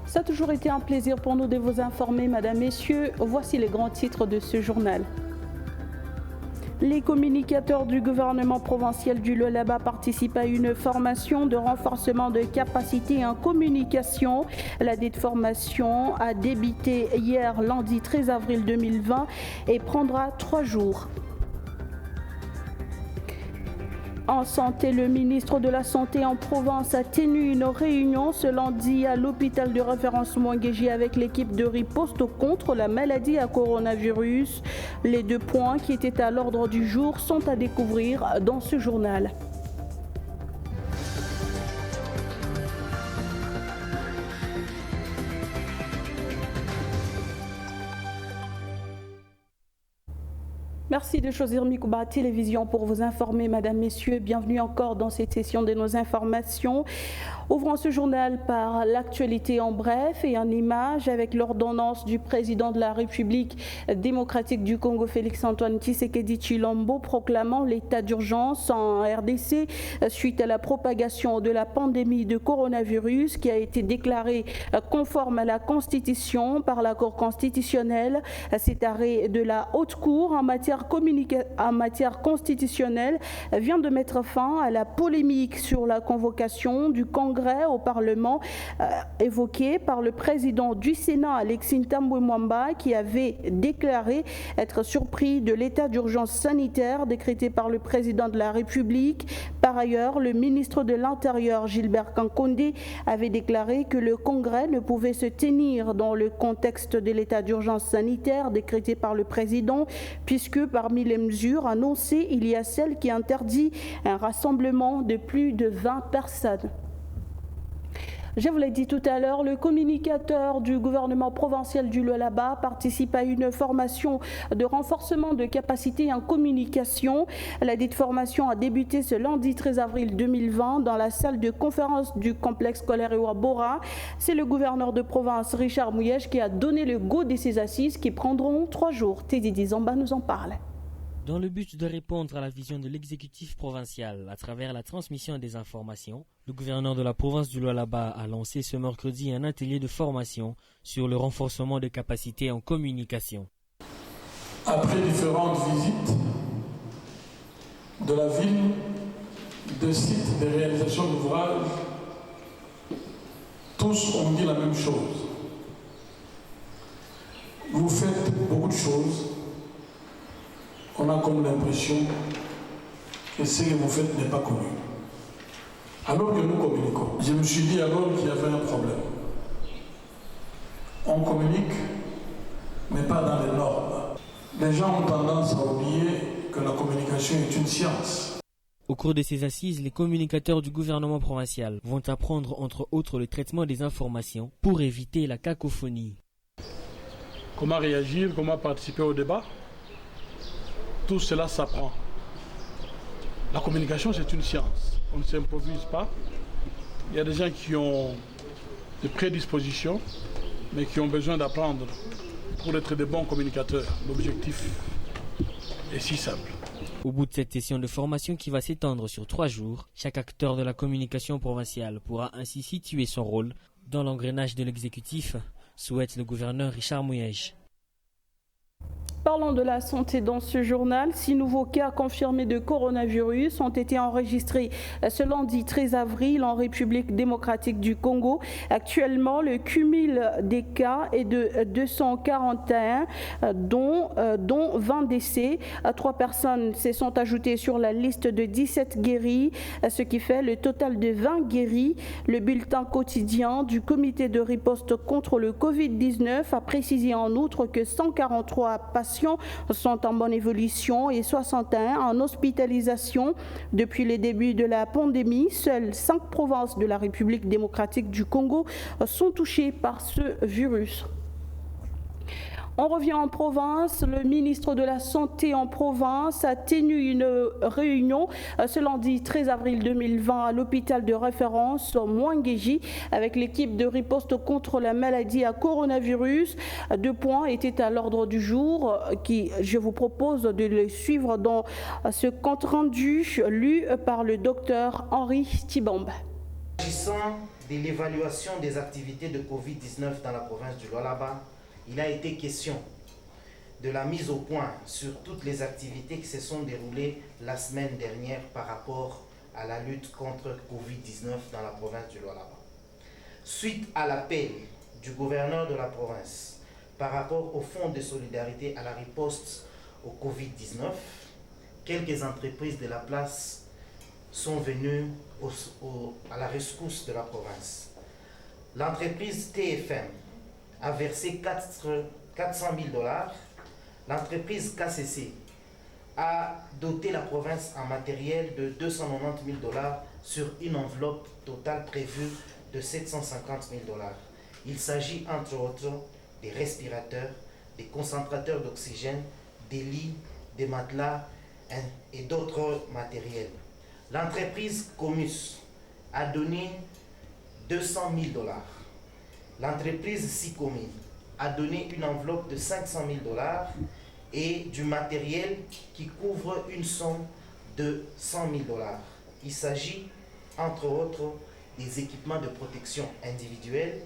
Ça a toujours été un plaisir pour nous de vous informer, Madame, Messieurs. Voici les grands titres de ce journal. Les communicateurs du gouvernement provincial du Lualaba participent à une formation de renforcement de capacité en communication. La dite formation a débuté hier, lundi 13 avril 2020 et prendra 3 jours. En santé, le ministre de la Santé en province a tenu une réunion ce lundi à l'hôpital de référence Mwangeji avec l'équipe de riposte contre la maladie à coronavirus. Les 2 points qui étaient à l'ordre du jour sont à découvrir dans ce journal. Merci de choisir Mikuba Télévision pour vous informer, Madame, Messieurs. Bienvenue encore dans cette session de nos informations. Ouvrons ce journal par l'actualité en bref et en images avec l'ordonnance du président de la République démocratique du Congo, Félix-Antoine Tshisekedi Tshilombo, proclamant l'état d'urgence en RDC suite à la propagation de la pandémie de coronavirus qui a été déclarée conforme à la Constitution par la Cour constitutionnelle. Cet arrêt de la Haute Cour en matière constitutionnelle vient de mettre fin à la polémique sur la convocation du Congrès au Parlement évoquée par le président du Sénat, Alexis Ntambwe Mwamba, qui avait déclaré être surpris de l'état d'urgence sanitaire décrété par le président de la République. Par ailleurs, le ministre de l'Intérieur, Gilbert Kankonde, avait déclaré que le Congrès ne pouvait se tenir dans le contexte de l'état d'urgence sanitaire décrété par le président, puisque parmi les mesures annoncées, il y a celle qui interdit un rassemblement de plus de 20 personnes. Je vous l'ai dit tout à l'heure, le communicateur du gouvernement provincial du Lualaba participe à une formation de renforcement de capacité en communication. La dite formation a débuté ce lundi 13 avril 2020 dans la salle de conférence du complexe scolaire Bora. C'est le gouverneur de province Richard Mouyej qui a donné le go de ces assises qui prendront 3 jours. Teddy Dizamba nous en parle. Dans le but de répondre à la vision de l'exécutif provincial à travers la transmission des informations, le gouverneur de la province du Lualaba a lancé ce mercredi un atelier de formation sur le renforcement des capacités en communication. Après différentes visites de la ville, de sites de réalisation d'ouvrages, tous ont dit la même chose. Vous faites beaucoup de choses. On a comme l'impression que ce que vous faites n'est pas connu. Alors que nous communiquons. Je me suis dit alors qu'il y avait un problème. On communique, mais pas dans les normes. Les gens ont tendance à oublier que la communication est une science. Au cours de ces assises, les communicateurs du gouvernement provincial vont apprendre entre autres le traitement des informations pour éviter la cacophonie. Comment réagir, comment participer au débat? Tout cela s'apprend. La communication, c'est une science. On ne s'improvise pas. Il y a des gens qui ont des prédispositions, mais qui ont besoin d'apprendre pour être de bons communicateurs. L'objectif est si simple. Au bout de cette session de formation qui va s'étendre sur 3 jours, chaque acteur de la communication provinciale pourra ainsi situer son rôle dans l'engrenage de l'exécutif, souhaite le gouverneur Richard Mouyej. Parlons de la santé dans ce journal. 6 nouveaux cas confirmés de coronavirus ont été enregistrés ce lundi 13 avril en République démocratique du Congo. Actuellement, le cumul des cas est de 241, dont 20 décès. 3 personnes se sont ajoutées sur la liste de 17 guéris, ce qui fait le total de 20 guéris. Le bulletin quotidien du comité de riposte contre le Covid-19 a précisé en outre que 143 patients sont en bonne évolution et 61 en hospitalisation. Depuis les débuts de la pandémie, seules 5 provinces de la République démocratique du Congo sont touchées par ce virus. On revient en province. Le ministre de la Santé en province a tenu une réunion ce lundi 13 avril 2020 à l'hôpital de référence Mwangeji avec l'équipe de riposte contre la maladie à coronavirus. 2 points étaient à l'ordre du jour qui, je vous propose de les suivre dans ce compte rendu lu par le docteur Henri Thibambe. S'agissant de l'évaluation des activités de Covid-19 dans la province du Lualaba, il a été question de la mise au point sur toutes les activités qui se sont déroulées la semaine dernière par rapport à la lutte contre Covid-19 dans la province du Lualaba. Suite à l'appel du gouverneur de la province par rapport au fonds de solidarité à la riposte au Covid-19, quelques entreprises de la place sont venues à la rescousse de la province. L'entreprise TFM a versé 400 000 $. L'entreprise KCC a doté la province en matériel de 290 000 $ sur une enveloppe totale prévue de 750 000 $. Il s'agit entre autres des respirateurs, des concentrateurs d'oxygène, des lits, des matelas et d'autres matériels. L'entreprise Comus a donné 200 000 $. L'entreprise Sicomi a donné une enveloppe de 500 000 $ et du matériel qui couvre une somme de 100 000 $. Il s'agit entre autres des équipements de protection individuelle,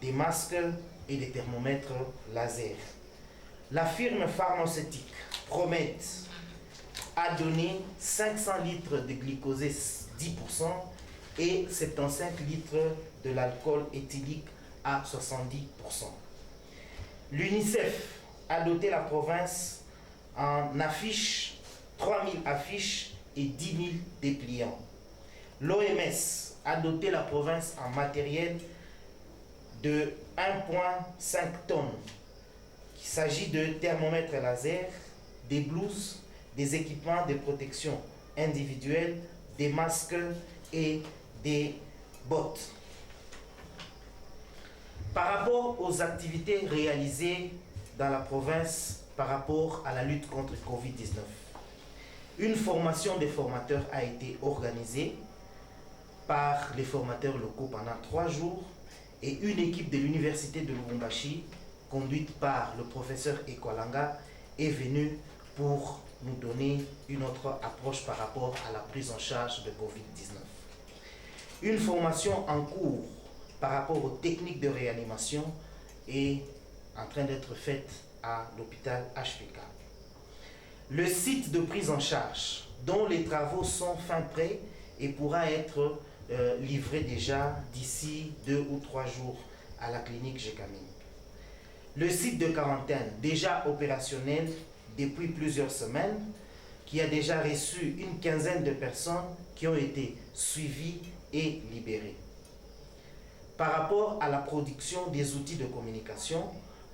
des masques et des thermomètres laser. La firme pharmaceutique Promet a donné 500 litres de glycosé 10% et 75 litres de l'alcool éthylique à 70%. L'UNICEF a doté la province en affiches, 3000 affiches et 10 000 dépliants. L'OMS a doté la province en matériel de 1,5 tonnes. Il s'agit de thermomètres laser, des blouses, des équipements de protection individuelle, des masques et des bottes. Par rapport aux activités réalisées dans la province par rapport à la lutte contre le Covid-19, une formation des formateurs a été organisée par les formateurs locaux pendant 3 jours et une équipe de l'université de Lubumbashi, conduite par le professeur Ekwalanga, est venue pour nous donner une autre approche par rapport à la prise en charge de Covid-19. Une formation en cours par rapport aux techniques de réanimation est en train d'être faite à l'hôpital HPK. Le site de prise en charge, dont les travaux sont fin prêts et pourra être livré déjà d'ici 2 ou 3 jours à la clinique Gécamine. Le site de quarantaine, déjà opérationnel depuis plusieurs semaines, qui a déjà reçu une quinzaine de personnes qui ont été suivies et libérées. Par rapport à la production des outils de communication,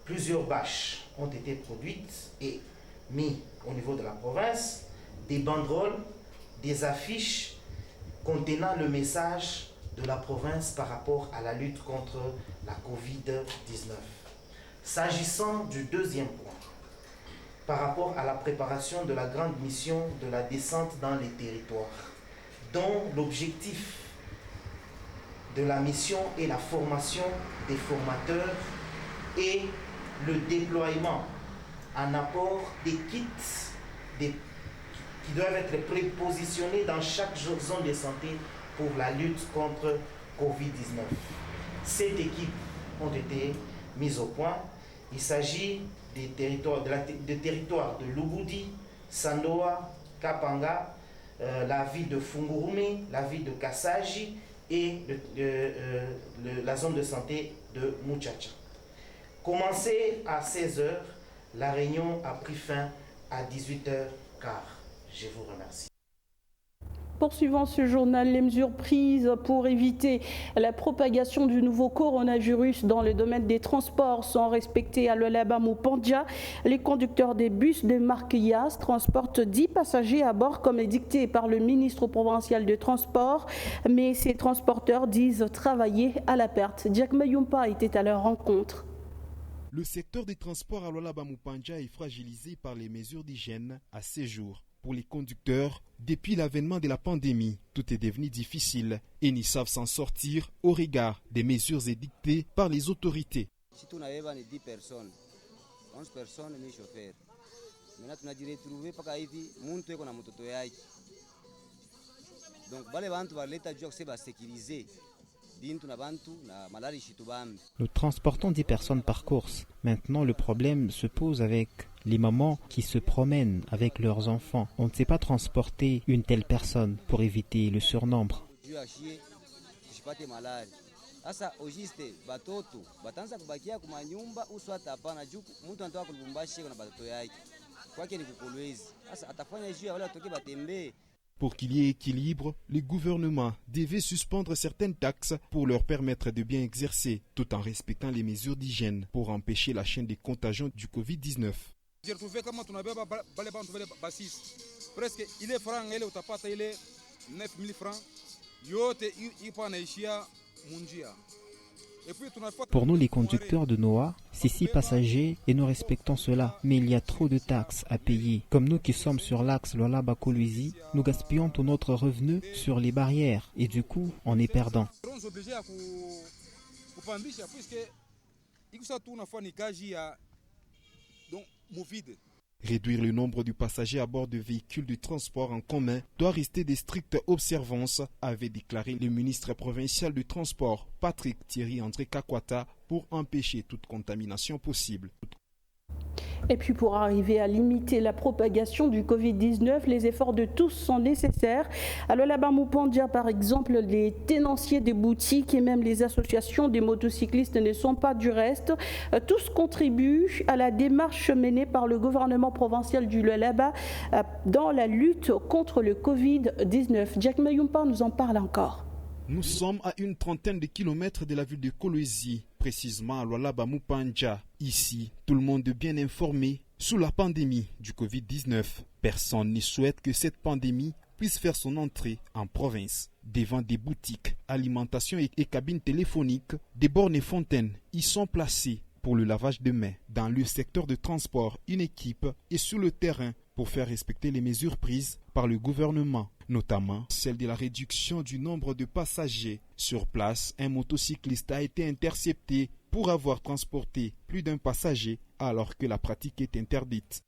plusieurs bâches ont été produites et mises au niveau de la province, des banderoles, des affiches contenant le message de la province par rapport à la lutte contre la Covid-19. S'agissant du deuxième point, par rapport à la préparation de la grande mission de la descente dans les territoires, dont l'objectif de la mission est la formation des formateurs et le déploiement en apport des kits qui doivent être prépositionnés dans chaque zone de santé pour la lutte contre Covid-19. 7 équipes ont été mises au point. Il s'agit des territoires de Lubudi, Sandoa, Kapanga, la ville de Fungurume, la ville de Kasaji et la zone de santé de Muchacha. Commencé à 16 h, la réunion a pris fin à 18h15. Je vous remercie. Poursuivant ce journal, les mesures prises pour éviter la propagation du nouveau coronavirus dans le domaine des transports sont respectées à Lualaba-Mupanja. Les conducteurs des bus de marque IAS transportent 10 passagers à bord comme dicté par le ministre provincial de Transport, mais ces transporteurs disent travailler à la perte. Jack Mayumpa était à leur rencontre. Le secteur des transports à Lualaba-Mupanja est fragilisé par les mesures d'hygiène à ces jours. Pour les conducteurs, depuis l'avènement de la pandémie, tout est devenu difficile et n'y savent s'en sortir au regard des mesures édictées par les autorités. Si on avait 10 personnes, 11 personnes, mes chauffeurs. Maintenant, on a dû retrouver parce que mon toit est mototo yaki. Donc bale bantu baleta juu kusema sécuriser bintu na bantu na malari shitubambi. Nous transportons 10 personnes par course. Maintenant, le problème se pose avec les mamans qui se promènent avec leurs enfants. On ne sait pas transporter une telle personne pour éviter le surnombre. Asa ojiste batoto batanza kubakia kuma nyumba uswata hapana juu mtu anataka kulubumbashi na batoto yake kwake ni kukolwezi asa atafanya juu wale watoke batembee. Pour qu'il y ait équilibre, le gouvernement devait suspendre certaines taxes pour leur permettre de bien exercer, tout en respectant les mesures d'hygiène pour empêcher la chaîne de contagion du Covid-19. J'ai retrouvé comment on avait presque il est franc ile utapata ile 9000 francs yote ipo naishia munjia. Pour nous, les conducteurs de Noah, c'est 6 passagers et nous respectons cela. Mais il y a trop de taxes à payer. Comme nous qui sommes sur l'axe Lualaba-Kolwezi, nous gaspillons tout notre revenu sur les barrières et du coup, on est perdant. Réduire le nombre de passagers à bord de véhicules de transport en commun doit rester de strictes observances, avait déclaré le ministre provincial du Transport, Patrick Thierry-André Kakwata, pour empêcher toute contamination possible. Et puis pour arriver à limiter la propagation du Covid-19, les efforts de tous sont nécessaires. À Lualaba Mupandja, par exemple, les tenanciers des boutiques et même les associations des motocyclistes ne sont pas du reste. Tous contribuent à la démarche menée par le gouvernement provincial du Lualaba dans la lutte contre le Covid-19. Jack Mayumpa nous en parle encore. Nous sommes à une trentaine de kilomètres de la ville de Kolwezi, précisément à Lualaba Mupandja. Ici, tout le monde est bien informé sous la pandémie du Covid-19. Personne ne souhaite que cette pandémie puisse faire son entrée en province. Devant des boutiques, alimentation et cabines téléphoniques, des bornes et fontaines y sont placées pour le lavage de mains. Dans le secteur de transport, une équipe est sur le terrain pour faire respecter les mesures prises par le gouvernement, notamment celle de la réduction du nombre de passagers. Sur place, un motocycliste a été intercepté pour avoir transporté plus d'un passager alors que la pratique est interdite.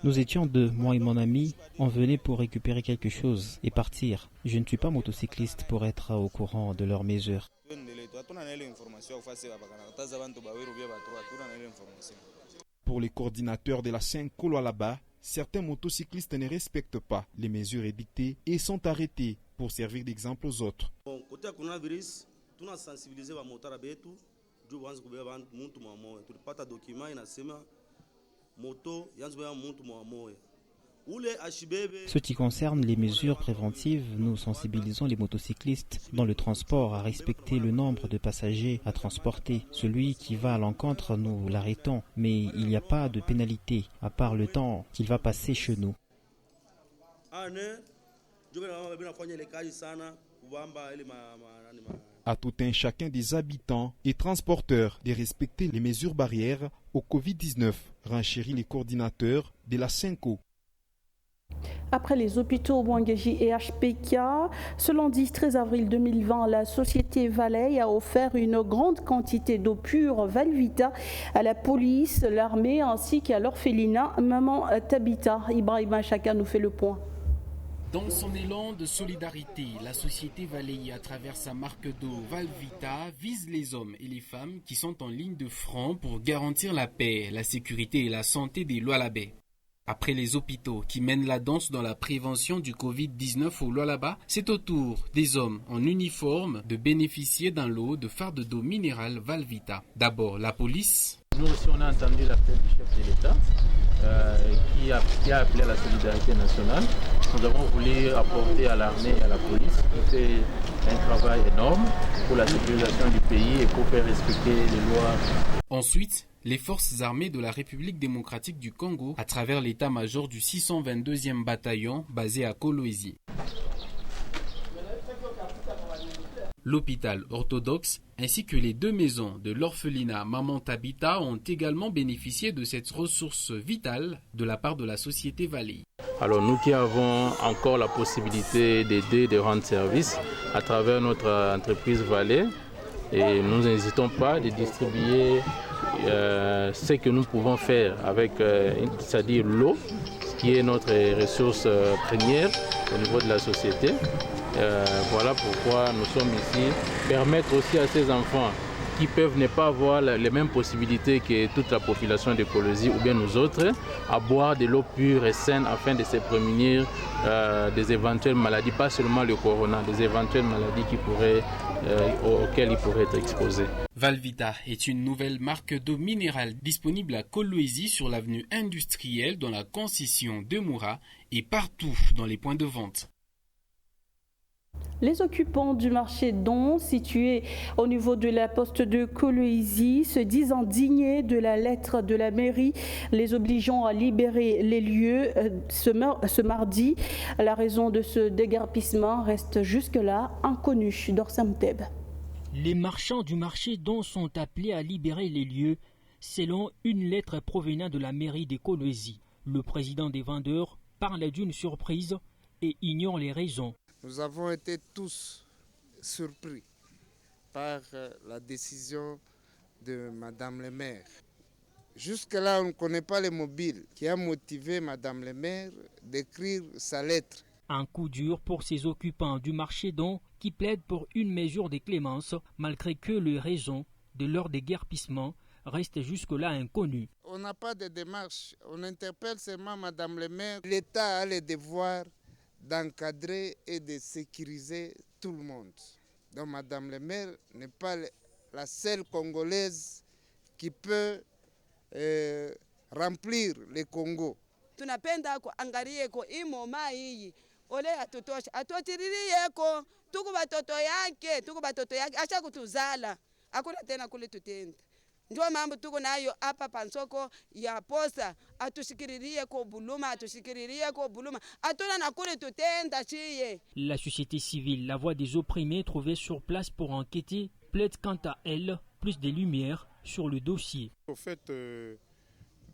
Nous étions 2, moi et mon ami, on venait pour récupérer quelque chose et partir. Je ne suis pas motocycliste pour être au courant de leurs mesures. Pour les coordinateurs de la 5 Lualaba, certains motocyclistes ne respectent pas les mesures édictées et sont arrêtés pour servir d'exemple aux autres. Ce qui concerne les mesures préventives, nous sensibilisons les motocyclistes dans le transport à respecter le nombre de passagers à transporter. Celui qui va à l'encontre, nous l'arrêtons, mais il n'y a pas de pénalité, à part le temps qu'il va passer chez nous. À tout un chacun des habitants et transporteurs de respecter les mesures barrières au Covid-19, renchérit les coordinateurs de la 5O. Après les hôpitaux Bwangeji et HPK, ce lundi 13 avril 2020, la société Valley a offert une grande quantité d'eau pure Valvita à la police, l'armée ainsi qu'à l'orphelinat Maman Tabita. Ibrahima Chaka nous fait le point. Dans son élan de solidarité, la société Valley, à travers sa marque d'eau Valvita, vise les hommes et les femmes qui sont en ligne de front pour garantir la paix, la sécurité et la santé des Lualabais. Après les hôpitaux qui mènent la danse dans la prévention du Covid-19 au Lualaba, c'est au tour des hommes en uniforme de bénéficier d'un lot de fardes d'eau minérale Valvita. D'abord, la police. Nous aussi, on a entendu l'appel du chef de l'État qui a appelé à la solidarité nationale. Nous avons voulu apporter à l'armée et à la police qui fait un travail énorme pour la sécurisation du pays et pour faire respecter les lois. Ensuite, les forces armées de la République démocratique du Congo à travers l'état-major du 622e bataillon basé à Kolwezi. L'hôpital orthodoxe ainsi que les 2 maisons de l'orphelinat Maman Tabita ont également bénéficié de cette ressource vitale de la part de la société Valley. Alors nous qui avons encore la possibilité d'aider, de rendre service à travers notre entreprise Valley, et nous n'hésitons pas de distribuer ce que nous pouvons faire avec, c'est-à-dire l'eau, qui est notre ressource première au niveau de la société. Voilà pourquoi nous sommes ici, permettre aussi à ces enfants qui peuvent ne pas avoir les mêmes possibilités que toute la population de Kolwezi ou bien nous autres, à boire de l'eau pure et saine afin de se prémunir des éventuelles maladies, pas seulement le corona, des éventuelles maladies auxquelles ils pourraient être exposés. Valvita est une nouvelle marque d'eau minérale disponible à Kolwezi sur l'avenue industrielle dans la concession de Moura et partout dans les points de vente. Les occupants du marché Don, situé au niveau de la poste de Kolwezi, se disent indignés de la lettre de la mairie les obligeant à libérer les lieux ce mardi. La raison de ce déguerpissement reste jusque-là inconnue. Dorsam Teb. Les marchands du marché Don sont appelés à libérer les lieux selon une lettre provenant de la mairie de Kolwezi. Le président des vendeurs parle d'une surprise et ignore les raisons. Nous avons été tous surpris par la décision de Madame le maire. Jusque-là, on ne connaît pas le mobile qui a motivé Madame le maire d'écrire sa lettre. Un coup dur pour ces occupants du marché Don qui plaident pour une mesure de clémence malgré que les raisons de leur déguerpissement restent jusque-là inconnues. On n'a pas de démarche, on interpelle seulement Madame le maire. L'État a le devoir d'encadrer et de sécuriser tout le monde. Donc Madame le maire n'est pas la seule Congolaise qui peut remplir le Congo. Tunapenda kuangalie ko imoma hii ole atutosha atotiririeko tuko batoto yake acha kutuzala hakuna tena kule tutenda. Ndio mambo tuko nayo hapa pansoko ya posa atushikiririe ko buluma atuna na kule tutenda chiye. La société civile, la voix des opprimés trouvée sur place pour enquêter, plaide quant à elle plus de lumière sur le dossier. Au fait,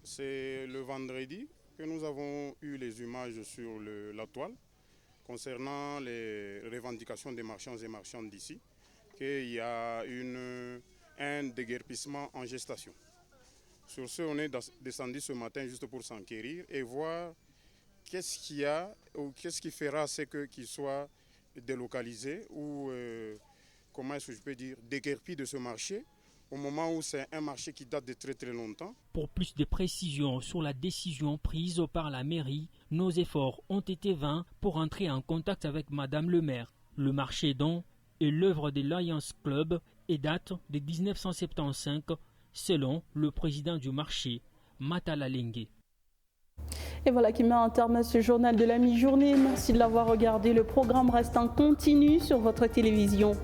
c'est le vendredi que nous avons eu les images sur la toile concernant les revendications des marchands et marchandes d'ici, qu'il y a un déguerpissement en gestation. Sur ce, on est descendu ce matin juste pour s'enquérir et voir qu'est-ce qu'il y a ou qu'est-ce qui fera qu'il soit délocalisé ou, comment est-ce que je peux dire, déguerpi de ce marché au moment où c'est un marché qui date de très très longtemps. Pour plus de précisions sur la décision prise par la mairie, nos efforts ont été vains pour entrer en contact avec Madame le maire. Le marché Don est l'œuvre de Lions Club et date de 1975, selon le président du marché, Matala Lengue. Et voilà qui met un terme à ce journal de la mi-journée. Merci de l'avoir regardé. Le programme reste en continu sur votre télévision.